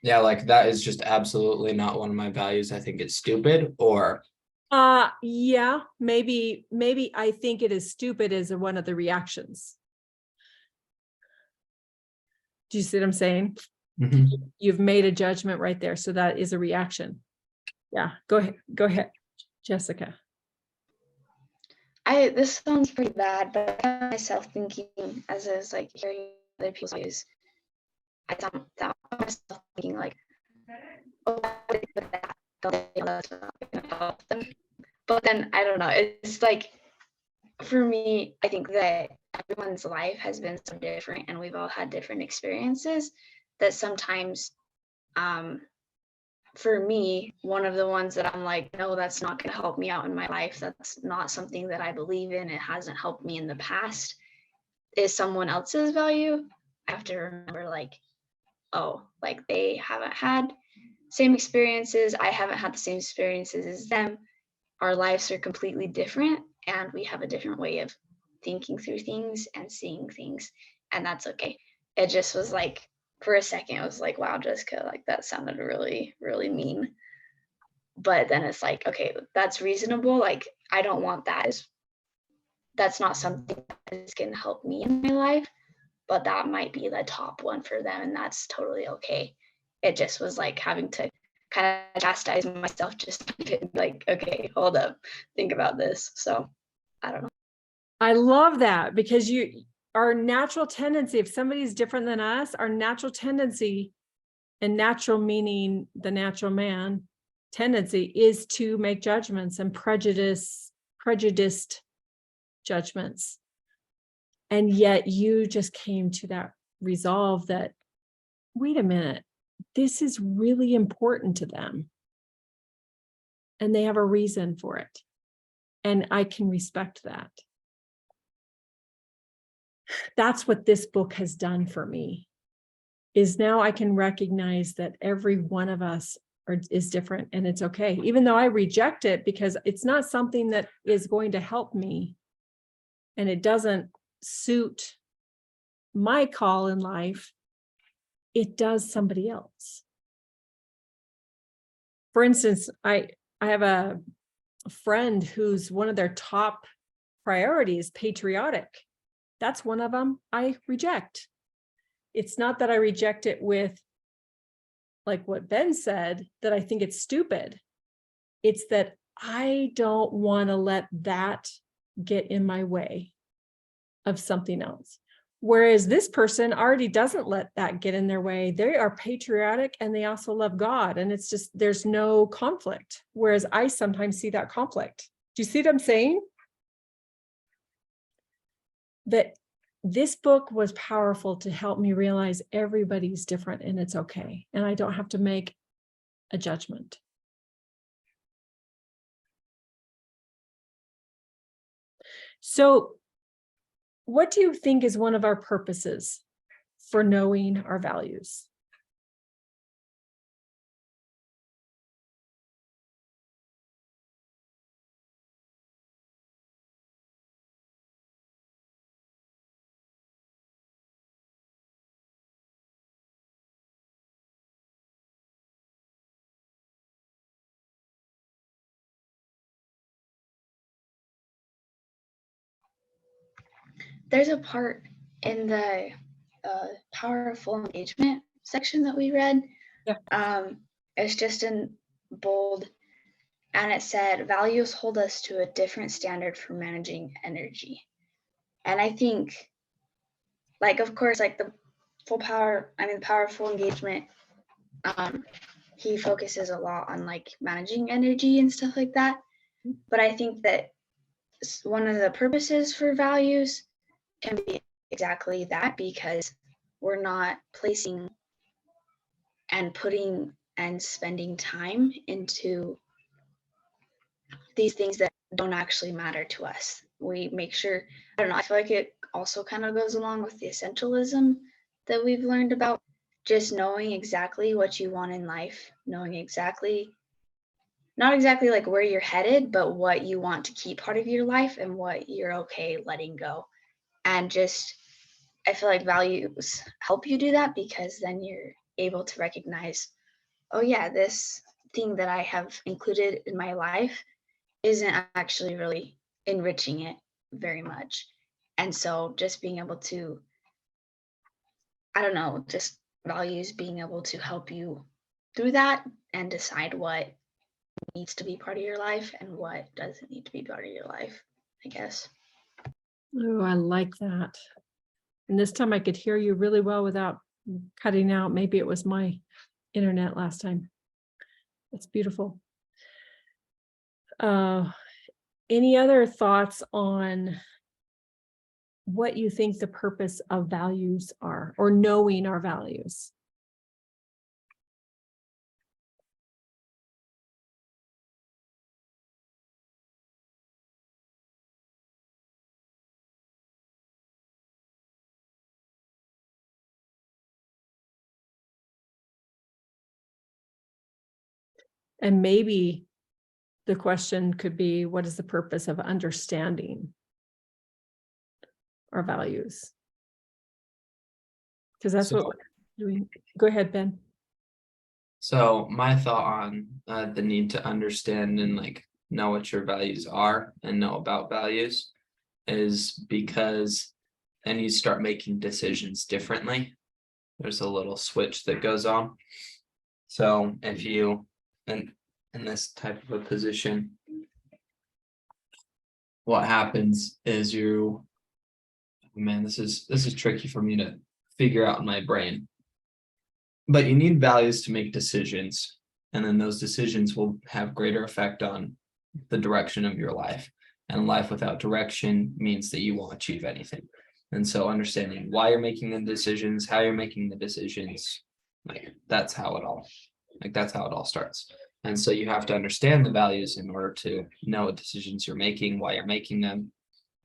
Yeah, like that is just absolutely not one of my values. I think it's stupid. Or yeah, maybe I think it is stupid as one of the reactions. Do you see what I'm saying? Mhm. You've made a judgment right there, so that is a reaction. Yeah, go ahead, Jessica. This sounds pretty bad, but I found myself thinking as I was like hearing other people's views, I found myself thinking like, oh, that's not gonna help them. But then I don't know, it's like, for me, I think that everyone's life has been so different and we've all had different experiences that sometimes, for me, one of the ones that I'm like, no, that's not going to help me out in my life. That's not something that I believe in. It hasn't helped me in the past. Is someone else's value. I have to remember like, oh, like they haven't had same experiences. I haven't had the same experiences as them. Our lives are completely different and we have a different way of thinking through things and seeing things. And that's okay. It just was like, for a second, I was like, wow, Jessica, like that sounded really, really mean. But then it's like, okay, that's reasonable. Like, I don't want that. That's not something that is going to help me in my life, but that might be the top one for them. And that's totally okay. It just was like having to kind of chastise myself, just like, okay, hold up, think about this. So I don't know. I love that because our natural tendency, if somebody's different than us, our natural tendency, and natural meaning the natural man tendency, is to make judgments and prejudiced judgments. And yet you just came to that resolve that, wait a minute, this is really important to them. And they have a reason for it. And I can respect that. That's what this book has done for me, is now I can recognize that every one of us or is different, and it's okay. Even though I reject it because it's not something that is going to help me and it doesn't suit my call in life, it does somebody else. For instance, I have a friend who's one of their top priorities, patriotic. That's one of them I reject. It's not that I reject it with, like what Ben said, that I think it's stupid. It's that I don't want to let that get in my way of something else. Whereas this person already doesn't let that get in their way. They are patriotic and they also love God. And it's just, there's no conflict. Whereas I sometimes see that conflict. Do you see what I'm saying? That this book was powerful to help me realize everybody's different and it's okay. And I don't have to make a judgment. So, what do you think is one of our purposes for knowing our values? There's a part in the powerful engagement section that we read. Yeah. It's just in bold, and it said, values hold us to a different standard for managing energy. And I think, like, of course, like the powerful engagement, he focuses a lot on like managing energy and stuff like that. But I think that one of the purposes for values can be exactly that, because we're not placing and putting and spending time into these things that don't actually matter to us. We make sure, I don't know, I feel like it also kind of goes along with the essentialism that we've learned about, just knowing exactly what you want in life, knowing exactly, not exactly like where you're headed, but what you want to keep part of your life and what you're okay letting go. And just, I feel like values help you do that, because then you're able to recognize, oh yeah, this thing that I have included in my life isn't actually really enriching it very much. And so just being able to, I don't know, just values being able to help you through that and decide what needs to be part of your life and what doesn't need to be part of your life, I guess. Oh, I like that. And this time I could hear you really well without cutting out. Maybe it was my internet last time. It's beautiful. Any other thoughts on what you think the purpose of values are, or knowing our values? And maybe the question could be, what is the purpose of understanding our values? Because that's what we're doing. Go ahead, Ben. So my thought on the need to understand and like know what your values are and know about values is because then you start making decisions differently. There's a little switch that goes on. So if you in this type of a position, what happens is man, this is tricky for me to figure out in my brain. But you need values to make decisions, and then those decisions will have greater effect on the direction of your life. And life without direction means that you won't achieve anything. And so understanding why you're making the decisions, how you're making the decisions, that's how it all starts. And so you have to understand the values in order to know what decisions you're making, why you're making them.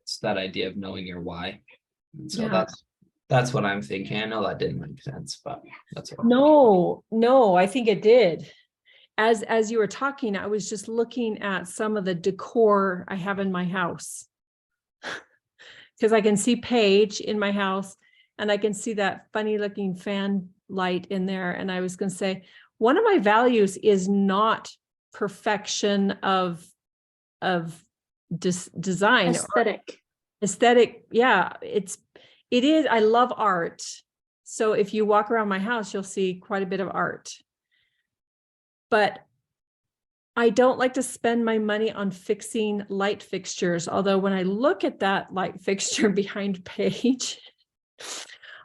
It's that idea of knowing your why. And so Yeah. that's what I'm thinking. I know that didn't make sense, but that's what No, I think it did. as you were talking, I was just looking at some of the decor I have in my house. Because I can see Paige in my house and I can see that funny looking fan light in there. And I was going to say, one of my values is not perfection of design or aesthetic. Yeah, it is. I love art. So if you walk around my house, you'll see quite a bit of art. But I don't like to spend my money on fixing light fixtures. Although when I look at that light fixture behind Paige,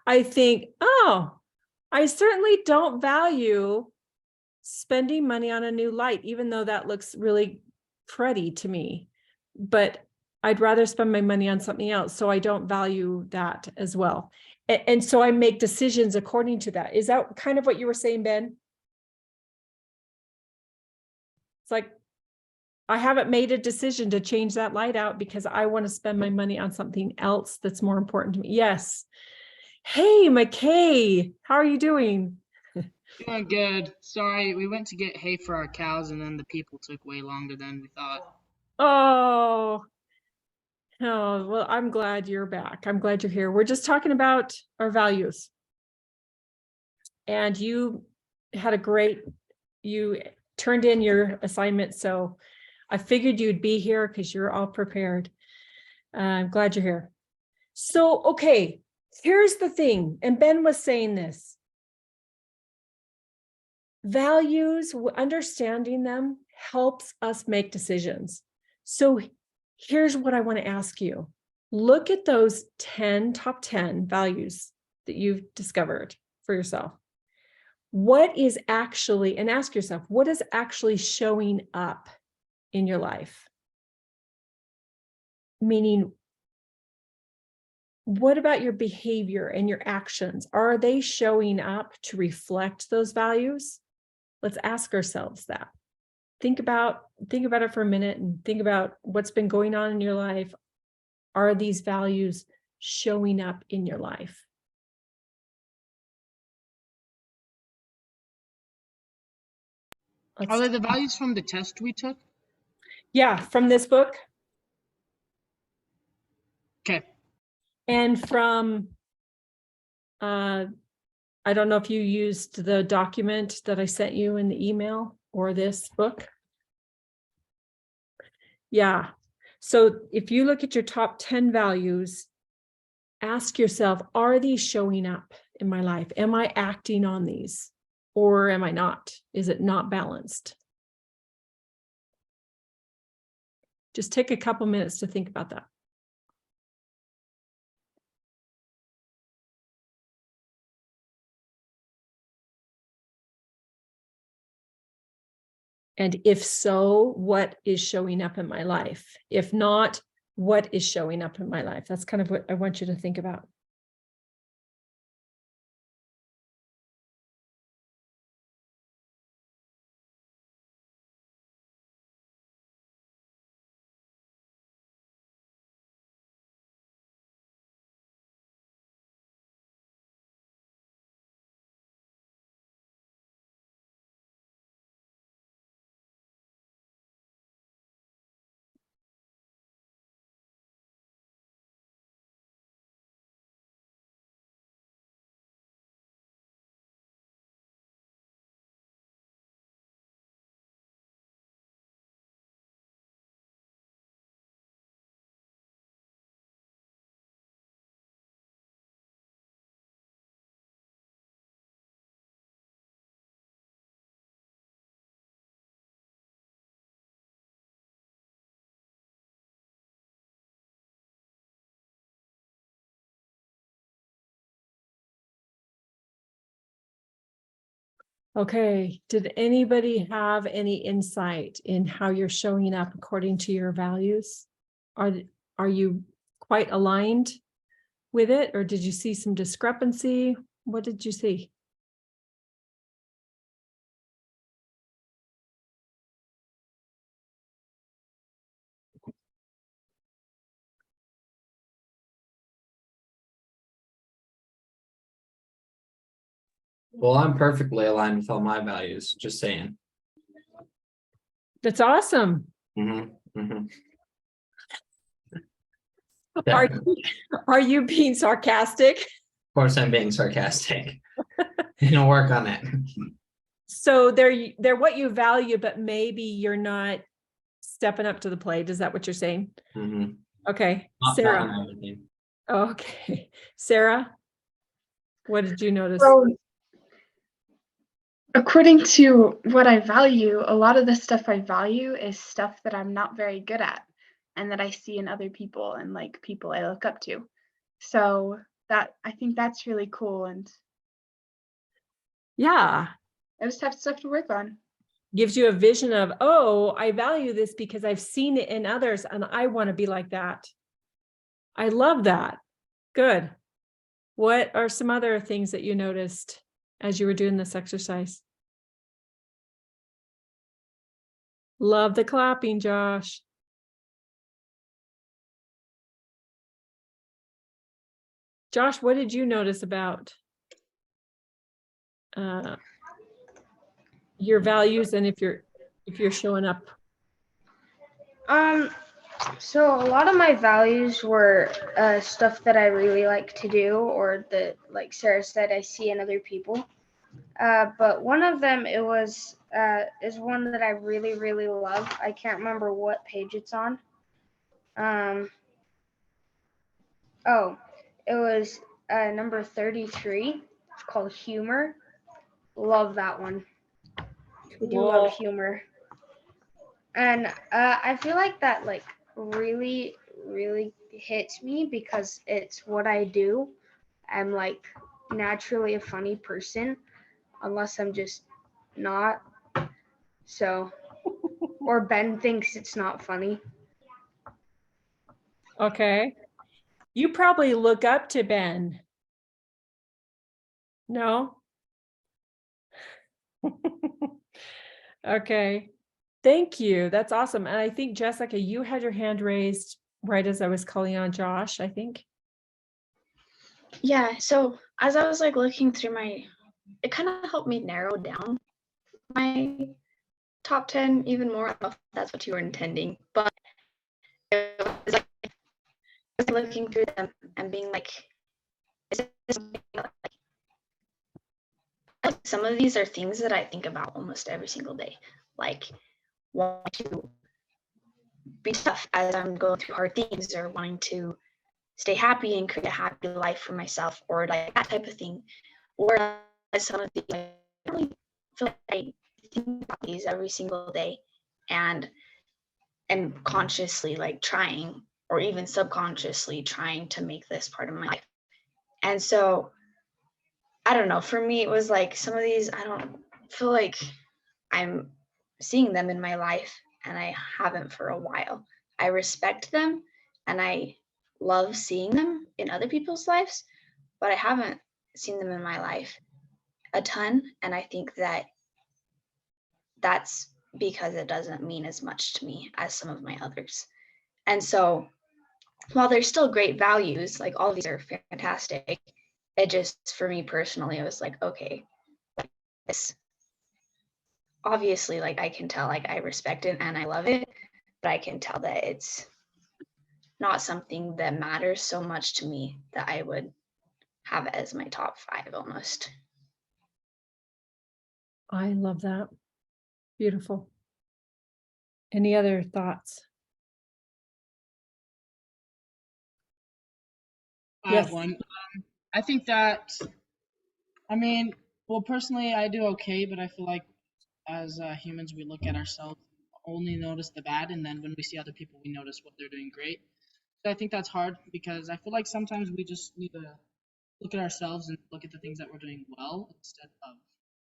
I think, oh, I certainly don't value spending money on a new light, even though that looks really pretty to me. But I'd rather spend my money on something else. So I don't value that as well. And so I make decisions according to that. Is that kind of what you were saying, Ben? It's like, I haven't made a decision to change that light out because I want to spend my money on something else that's more important to me. Yes. Hey, McKay, how are you doing? Doing good. Sorry, we went to get hay for our cows and then the people took way longer than we thought. Oh, well, I'm glad you're back. I'm glad you're here. We're just talking about our values. And you you turned in your assignment. So I figured you'd be here because you're all prepared. I'm glad you're here. So, okay, here's the thing. And Ben was saying this. Values, understanding them helps us make decisions. So here's what I want to ask you. Look at those top 10 values that you've discovered for yourself. What is actually, and ask yourself, what is actually showing up in your life? Meaning, what about your behavior and your actions? Are they showing up to reflect those values? Let's ask ourselves that. Think about it for a minute and think about what's been going on in your life. Are these values showing up in your life? Are they the values from the test we took? Yeah, from this book. Okay. And from, I don't know if you used the document that I sent you in the email or this book. Yeah. So if you look at your top 10 values, ask yourself, are these showing up in my life? Am I acting on these or am I not? Is it not balanced? Just take a couple minutes to think about that. And if so, what is showing up in my life? If not, what is showing up in my life? That's kind of what I want you to think about. Okay, did anybody have any insight in how you're showing up according to your values? Are you quite aligned with it, or did you see some discrepancy? What did you see? Well, I'm perfectly aligned with all my values, just saying. That's awesome. Mhm, mhm. Are, Definitely. are you being sarcastic? Of course, I'm being sarcastic. You know, work on it. So they're what you value, but maybe you're not stepping up to the plate. Is that what you're saying? Mhm. Okay, Not Sarah. in everything. Okay, Sarah, what did you notice? So, according to what I value, a lot of the stuff I value is stuff that I'm not very good at and that I see in other people and like people I look up to. So that I think that's really cool and Yeah, I just have stuff to work on. gives you a vision of, oh, I value this because I've seen it in others and I want to be like that. I love that. Good. What are some other things that you noticed as you were doing this exercise? Love the clapping, Josh. Josh, what did you notice about your values and if you're showing up? So a lot of my values were stuff that I really like to do, or that, like Sarah said, I see in other people. But one of them is one that I really, really love. I can't remember what page it's on. Oh, it was number 33. It's called humor. Love that one. I do love humor. And I feel like that like really, really hits me because it's what I do. I'm like naturally a funny person, unless I'm just not. So, or Ben thinks it's not funny. Okay. You probably look up to Ben. No? Okay. Thank you. That's awesome. And I think, Jessica, you had your hand raised right as I was calling on Josh, I think. Yeah, so as I was like looking through it kind of helped me narrow down my top 10 even more. I don't know if that's what you were intending, but it was like I was looking through them and being like, is this something that, like some of these are things that I think about almost every single day, like wanting to be tough as I'm going through hard things, or wanting to stay happy and create a happy life for myself, or like that type of thing. Or some of these, I really feel like I think about these every single day and consciously like trying, or even subconsciously trying to make this part of my life. And so I don't know, for me it was like some of these I don't feel like I'm seeing them in my life, and I haven't for a while. I respect them and I love seeing them in other people's lives, but I haven't seen them in my life a ton. And I think that that's because it doesn't mean as much to me as some of my others. And so while there's still great values, like all of these are fantastic, it just, for me personally, it was like, okay, this obviously, like I can tell, like I respect it and I love it, but I can tell that it's not something that matters so much to me that I would have it as my top 5 almost. I love that. Beautiful. Any other thoughts? I Yes. have one. I think that, I mean, well, personally, I do okay, but I feel like as humans, we look at ourselves, only notice the bad, and then when we see other people, we notice what they're doing great. So I think that's hard because I feel like sometimes we just need to look at ourselves and look at the things that we're doing well instead of,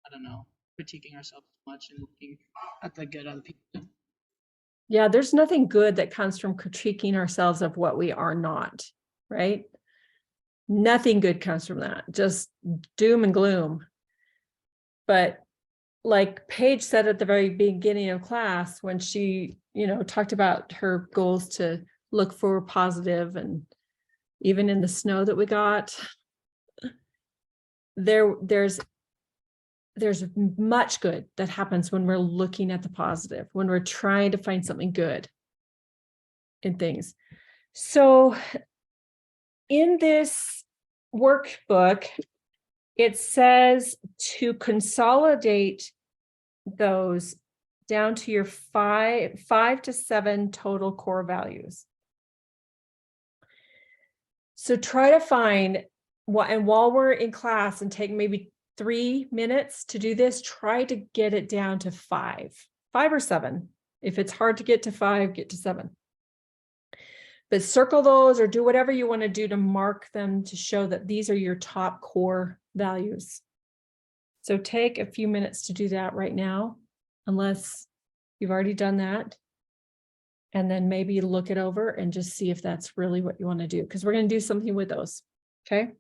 I don't know, critiquing ourselves too much and looking at the good other people do. Yeah, there's nothing good that comes from critiquing ourselves of what we are not, right? Nothing good comes from that, just doom and gloom. But like Paige said at the very beginning of class, when she, talked about her goals to look for positive, and even in the snow that we got, there's there's much good that happens when we're looking at the positive, when we're trying to find something good in things. So in this workbook, it says to consolidate those down to your five to seven total core values. So try to find what, and while we're in class and take maybe 3 minutes to do this, try to get it down to five or seven. If it's hard to get to 5, get to 7. But circle those or do whatever you want to do to mark them to show that these are your top core values. So take a few minutes to do that right now, unless you've already done that. And then maybe look it over and just see if that's really what you want to do, because we're going to do something with those. Okay.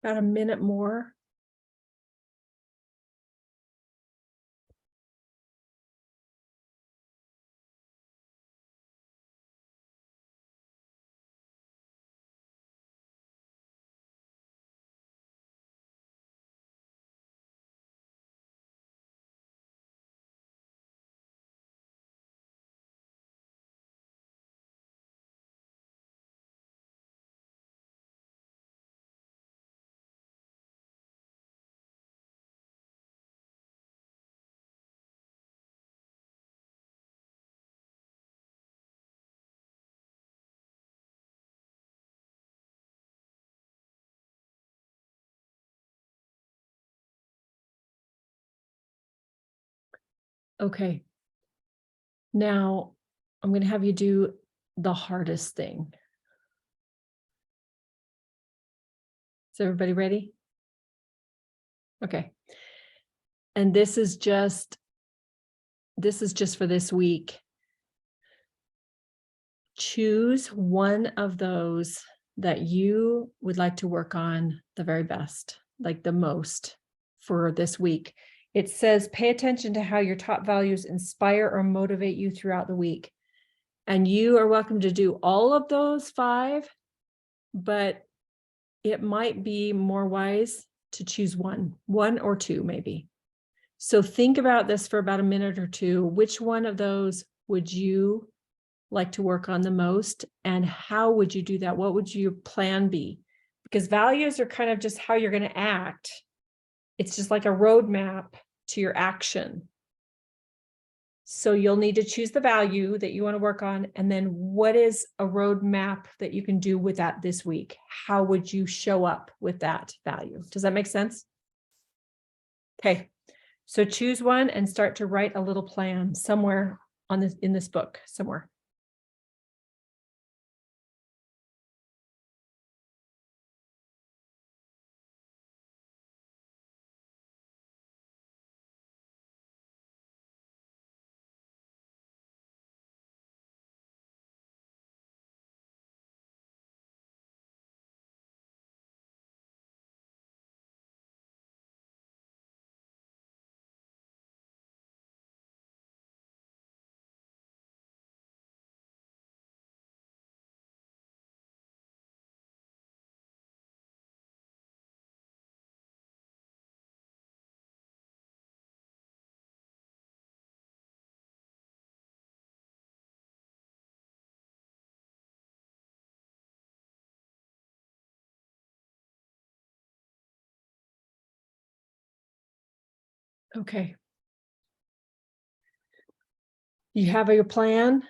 About a minute more. Okay. Now I'm going to have you do the hardest thing. Is everybody ready? Okay. And this is just for this week. Choose one of those that you would like to work on the very best, like the most for this week. It says, pay attention to how your top values inspire or motivate you throughout the week. And you are welcome to do all of those 5, but it might be more wise to choose one or 2 maybe. So think about this for about a minute or 2. Which one of those would you like to work on the most, and how would you do that? What would your plan be? Because values are kind of just how you're going to act. It's just like a roadmap to your action. So you'll need to choose the value that you want to work on, and then what is a roadmap that you can do with that this week? How would you show up with that value? Does that make sense? Okay, so choose one and start to write a little plan somewhere on this, in this book somewhere. Okay. You have your plan?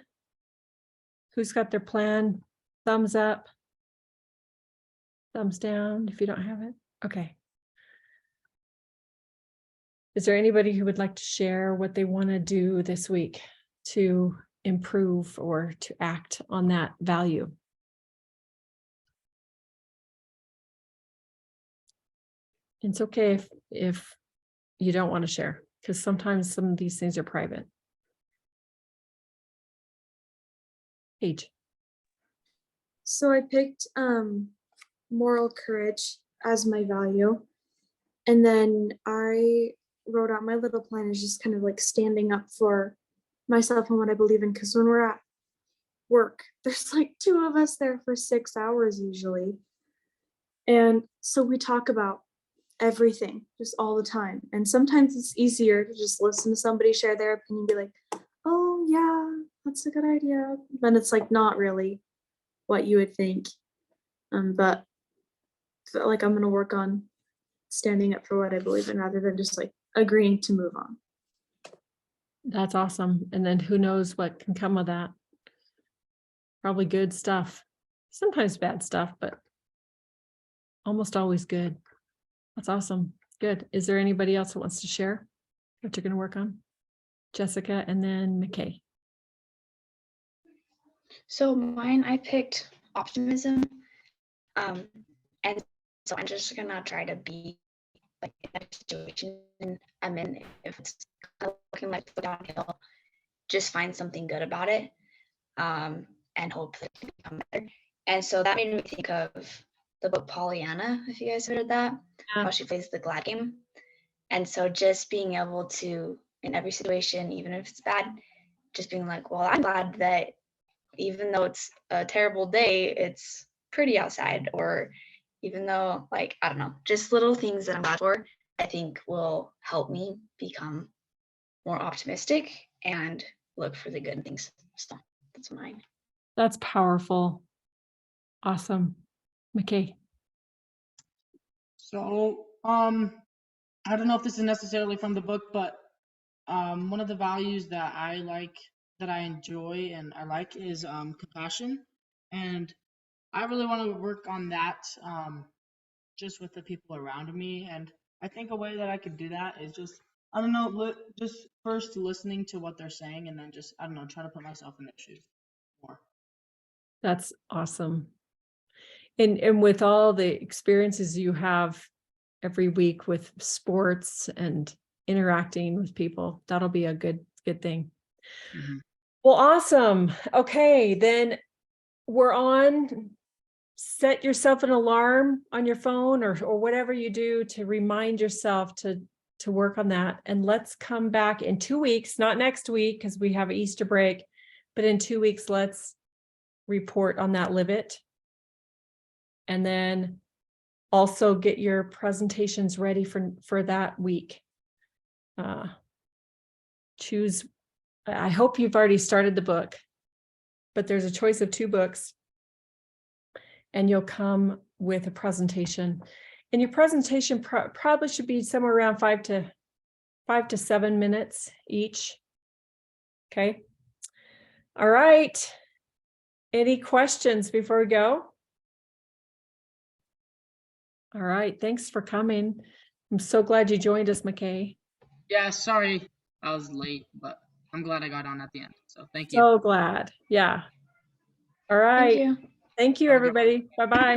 Who's got their plan? Thumbs up. Thumbs down if you don't have it. Okay. Is there anybody who would like to share what they want to do this week to improve or to act on that value? It's okay if you don't want to share, because sometimes some of these things are private. Paige. So I picked moral courage as my value. And then I wrote out my little plan is just kind of like standing up for myself and what I believe in. Because when we're at work, there's like 2 of us there for 6 hours usually. And so we talk about everything just all the time. And sometimes it's easier to just listen to somebody share their opinion, be like, oh yeah, that's a good idea. Then it's like not really what you would think. But I feel like I'm gonna work on standing up for what I believe in rather than just like agreeing to move on. That's awesome. And then who knows what can come of that? Probably good stuff. Sometimes bad stuff, but almost always good. That's awesome. Good. Is there anybody else that wants to share what you're going to work on? Jessica and then McKay. So mine, I picked optimism. And so I'm just gonna try to be like in a situation I'm in, if it's looking like downhill, just find something good about it, and hope that it can become better. And so that made me think of the book Pollyanna, if you guys heard that, how she plays the glad game. And so just being able to, in every situation, even if it's bad, just being like, well, I'm glad that even though it's a terrible day, it's pretty outside. Or even though, like, I don't know, just little things that I'm glad for, I think will help me become more optimistic and look for the good things. So that's mine. That's powerful. Awesome. McKay. So, I don't know if this is necessarily from the book, but one of the values that I like, that I enjoy and I like is compassion. And I really want to work on that just with the people around me. And I think a way that I could do that is just, I don't know, just first listening to what they're saying and then just, I don't know, try to put myself in their shoes more. That's awesome. And with all the experiences you have every week with sports and interacting with people, that'll be a good thing. Mhm. Well, awesome. Okay, then we're on. Set yourself an alarm on your phone or whatever you do to remind yourself to work on that. And let's come back in 2 weeks, not next week because we have Easter break, but in 2 weeks, let's report on that Livet. And then also get your presentations ready for that week. Choose, I hope you've already started the book, but there's a choice of 2 books. And you'll come with a presentation. And your presentation probably should be somewhere around 5 to 7 minutes each. Okay. All right. Any questions before we go? All right. Thanks for coming. I'm so glad you joined us, McKay. Yeah, sorry I was late, but I'm glad I got on at the end. So thank you. So glad. Yeah. All right. Thank you. Thank you, Have a good one. everybody. Bye-bye.